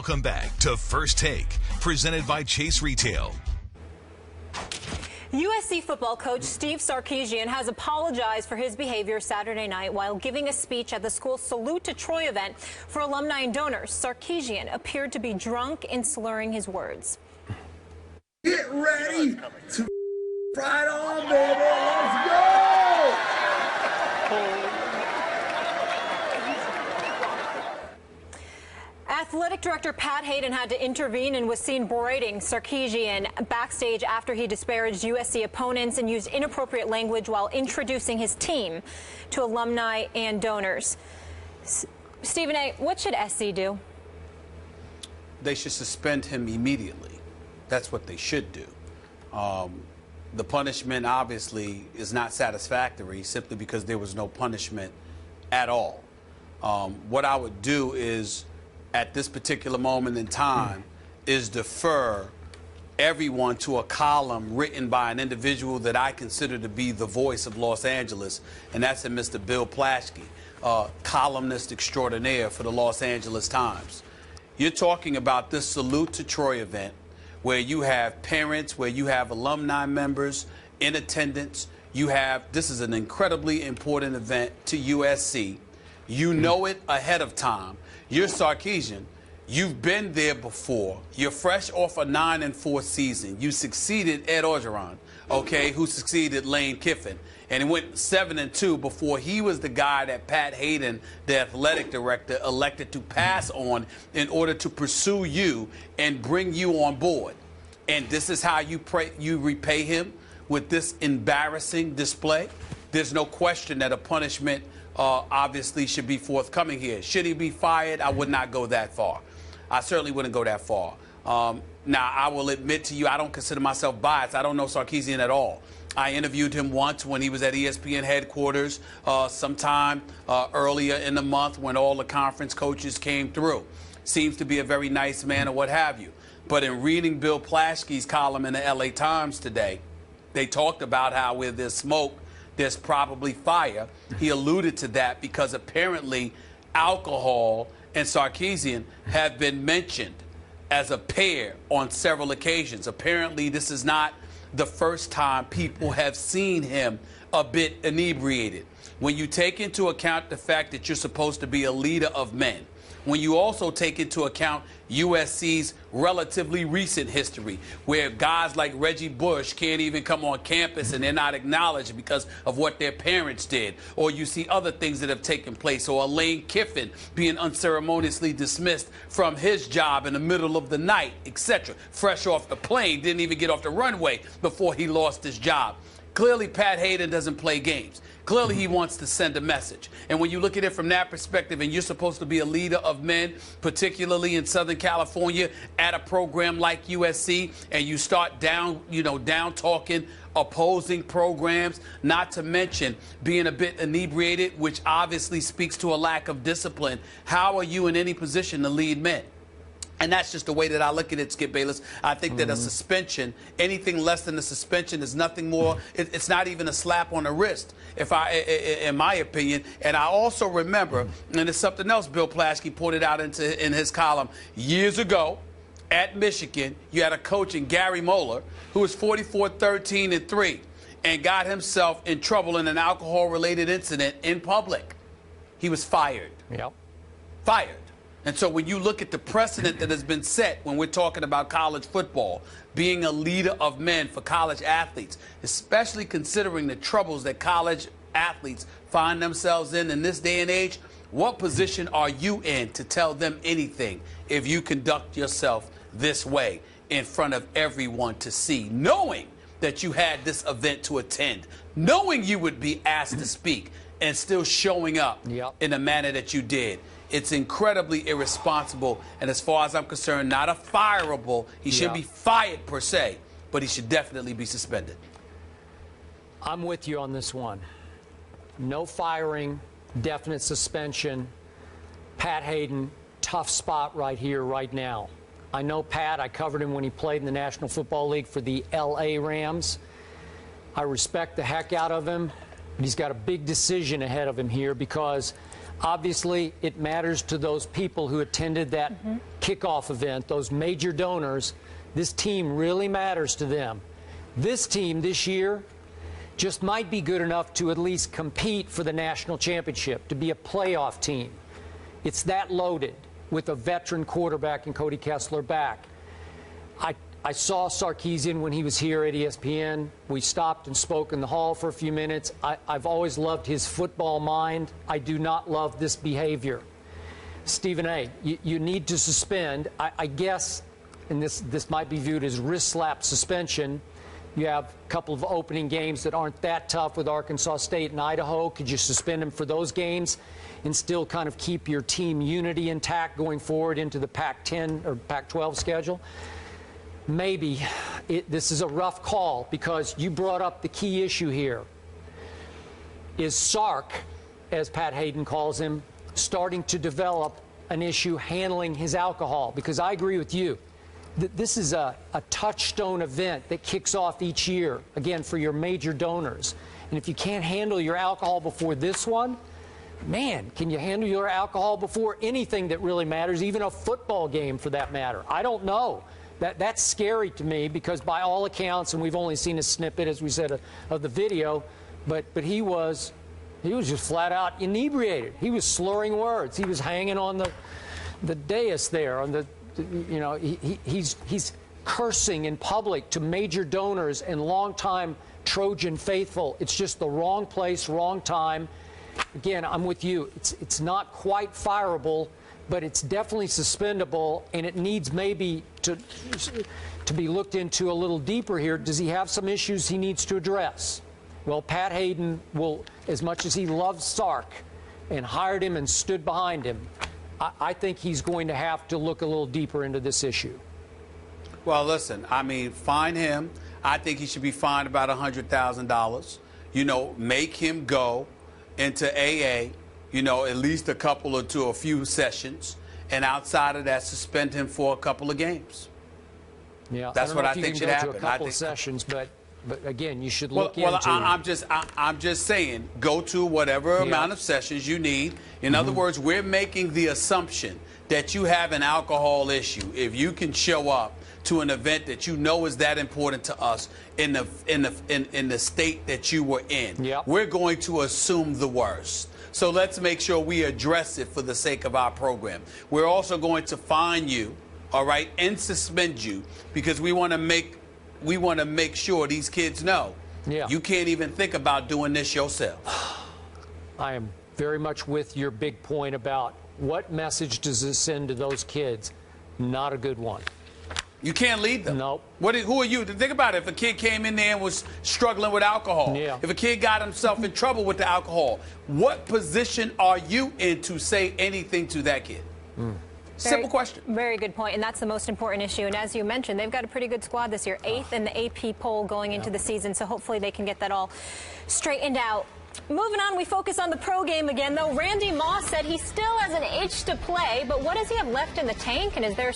Welcome back to First Take, presented by Chase Retail. USC football coach Steve Sarkisian has apologized for his behavior Saturday night while giving a speech at the school's Salute to Troy event for alumni and donors. Sarkisian appeared to be drunk and slurring his words. Get ready to fight on, baby. Let's go! Athletic director Pat Hayden had to intervene and was seen berating Sarkisian backstage after he disparaged USC opponents and used inappropriate language while introducing his team to alumni and donors. Stephen A., what should SC do? They should suspend him immediately. That's what they should do. The punishment obviously is not satisfactory simply because there was no punishment at all. What I would do is, at this particular moment in time, is defer everyone to a column written by an individual that I consider to be the voice of Los Angeles, and that's in Mr. Bill Plaschke, columnist extraordinaire for the Los Angeles Times. You're talking about this Salute to Troy event where you have parents, where you have alumni members in attendance. This is an incredibly important event to USC. You know it ahead of time. You're Sarkisian. You've been there before. You're fresh off a 9-4 season. You succeeded Ed Orgeron, okay, who succeeded Lane Kiffin. And he went 7-2 before he was the guy that Pat Hayden, the athletic director, elected to pass on in order to pursue you and bring you on board. And this is how you repay him with this embarrassing display. There's no question that a punishment obviously should be forthcoming here. Should he be fired? I would not go that far. I certainly wouldn't go that far. Now, I will admit to you, I don't consider myself biased. I don't know Sarkisian at all. I interviewed him once when he was at ESPN headquarters sometime earlier in the month when all the conference coaches came through. Seems to be a very nice man or what have you. But in reading Bill Plaschke's column in the LA Times today, they talked about how where there's smoke, there's probably fire. He alluded to that because apparently alcohol and Sarkisian have been mentioned as a pair on several occasions. Apparently this is not the first time people have seen him a bit inebriated. When you take into account the fact that you're supposed to be a leader of men, when you also take into account USC's relatively recent history, where guys like Reggie Bush can't even come on campus and they're not acknowledged because of what their parents did, or you see other things that have taken place, or Lane Kiffin being unceremoniously dismissed from his job in the middle of the night, etc., fresh off the plane, didn't even get off the runway before he lost his job. Clearly, Pat Hayden doesn't play games. Clearly, he wants to send a message. And when you look at it from that perspective, and you're supposed to be a leader of men, particularly in Southern California, at a program like USC, and you start down talking opposing programs, not to mention being a bit inebriated, which obviously speaks to a lack of discipline, how are you in any position to lead men? And that's just the way that I look at it, Skip Bayless. I think that a suspension, anything less than a suspension, is nothing more. It's not even a slap on the wrist, in my opinion. And I also remember, and it's something else Bill Plaschke pointed out in his column years ago at Michigan. You had a coach in Gary Moeller who was 44-13-3 and got himself in trouble in an alcohol-related incident in public. He was fired. Yep. Fired. And so when you look at the precedent that has been set when we're talking about college football, being a leader of men for college athletes, especially considering the troubles that college athletes find themselves in this day and age, what position are you in to tell them anything if you conduct yourself this way in front of everyone to see, knowing that you had this event to attend, knowing you would be asked to speak, and still showing up in the manner that you did? It's incredibly irresponsible, and as far as I'm concerned, not a fireable. He should be fired per se, but he should definitely be suspended. I'm with you on this one. No firing, definite suspension. Pat Hayden, tough spot right here, right now. I know Pat. I covered him when he played in the National Football League for the L.A. Rams. I respect the heck out of him, but he's got a big decision ahead of him here because Obviously, it matters to those people who attended that kickoff event, those major donors. This team really matters to them. This team this year just might be good enough to at least compete for the national championship, to be a playoff team. It's that loaded with a veteran quarterback and Cody Kessler back. I saw Sarkisian when he was here at ESPN. We stopped and spoke in the hall for a few minutes. I've always loved his football mind. I do not love this behavior. Stephen A., you need to suspend. I guess, and this might be viewed as wrist slap suspension. You have a couple of opening games that aren't that tough with Arkansas State and Idaho. Could you suspend him for those games and still kind of keep your team unity intact going forward into the Pac-10 or Pac-12 schedule? Maybe. This is a rough call because you brought up the key issue here. Is Sark, as Pat Hayden calls him, starting to develop an issue handling his alcohol? Because I agree with you. This is a touchstone event that kicks off each year, again, for your major donors. And if you can't handle your alcohol before this one, man, can you handle your alcohol before anything that really matters, even a football game for that matter? I don't know. That's scary to me because by all accounts, and we've only seen a snippet, as we said, of the video, but he was just flat out inebriated. He was slurring words. He was hanging on the dais there, on the, you know, he's cursing in public to major donors and longtime Trojan faithful. It's just the wrong place, wrong time. Again, I'm with you. It's not quite fireable, but it's definitely suspendable, and it needs maybe to be looked into a little deeper here. Does he have some issues he needs to address? Well, Pat Hayden will, as much as he loves Sark and hired him and stood behind him, I think he's going to have to look a little deeper into this issue. Well, listen, I mean, fine him. I think he should be fined about $100,000. You know, make him go into AA, you know, at least a couple or a few sessions, and outside of that, suspend him for a couple of games. Yeah, that's what I think should happen. A couple of sessions, but again, you should look into. Well, I'm just saying, go to whatever amount of sessions you need. In other words, we're making the assumption that you have an alcohol issue. If you can show up to an event that you know is that important to us in the state that you were in, we're going to assume the worst. So let's make sure we address it for the sake of our program. We're also going to fine you, all right, and suspend you because we want to make sure these kids know you can't even think about doing this yourself. I am very much with your big point about what message does this send to those kids? Not a good one. You can't lead them. Nope. Who are you? Think about it. If a kid came in there and was struggling with alcohol, if a kid got himself in trouble with the alcohol, what position are you in to say anything to that kid? Simple question. Very good point, and that's the most important issue. And as you mentioned, they've got a pretty good squad this year, 8th in the AP poll going into the season, so hopefully they can get that all straightened out. Moving on, we focus on the pro game again, though. Randy Moss said he still has an itch to play, but what does he have left in the tank, and is there